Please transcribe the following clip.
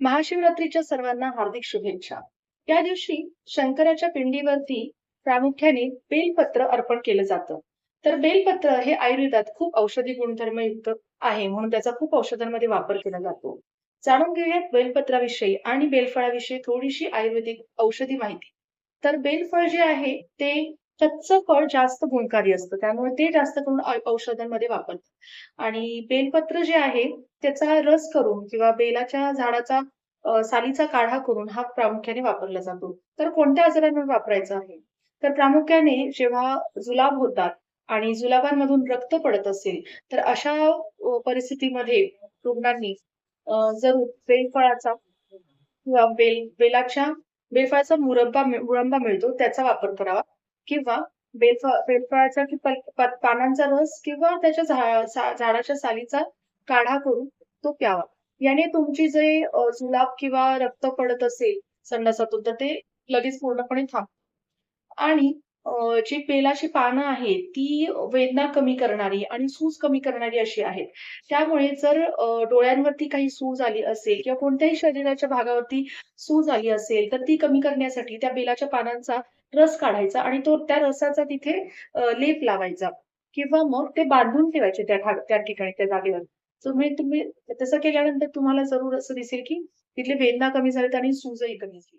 महाशिवरात्रीच्या सर्वांना हार्दिक शुभेच्छा. या दिवशी शंकराच्या पिंडीवरती प्रामुख्याने बेलपत्र अर्पण केलं जातं. तर बेलपत्र हे आयुर्वेदात खूप औषधी गुणधर्मयुक्त आहे, म्हणून त्याचा खूप औषधांमध्ये वापर केला जातो. जाणून घेऊयात बेलपत्राविषयी आणि बेलफळाविषयी थोडीशी आयुर्वेदिक औषधी माहिती. तर बेलफळ जे आहे ते कच्चं फळ जास्त गुणकारी असतं. त्यामुळे ते जास्त करून औषधांमध्ये वापरतात. आणि बेलपत्र जे आहे त्याचा रस करून किंवा बेलाच्या झाडाचा सालीचा काढा करून हा प्रामुख्याने वापरला जातो. तर कोणत्या आजारांवर वापरायचा आहे? तर प्रामुख्याने जेव्हा जुलाब होतात आणि जुलाबांमधून रक्त पडत असेल, तर अशा परिस्थितीमध्ये रुग्णांनी जरूर बेलफळाचा किंवा बेलफळाचा मुरंबा मिळतो त्याचा वापर करावा किंवा बेलफळाच्या पानांचा रस किंवा त्याच्या झाडाच्या सालीचा काढा करून तो प्यावा. याने तुमची जे जुलाब किंवा रक्त पडत असेल संडासातून तर ते लगेच पूर्णपणे थांबतं. आणि जी बेलाची पानं आहेत, ती वेदना कमी करणारी आणि सूज कमी करणारी अशी आहेत. त्यामुळे जर डोळ्यांवरती काही सूज आली असेल किंवा कोणत्याही शरीराच्या भागावरती सूज आली असेल, तर ती कमी करण्यासाठी त्या बेलाच्या पानांचा रस काढायचा आणि त्या रसाचा तिथे लेप लावायचा किंवा मग ते बांधून ठेवायचे त्या ठिकाणी, त्या जागेवर. तुम्ही तुम्ही तसं केल्यानंतर तुम्हाला जरूर असं दिसेल, की तिथली वेदना कमी झालीत आणि सूजही कमी झाली.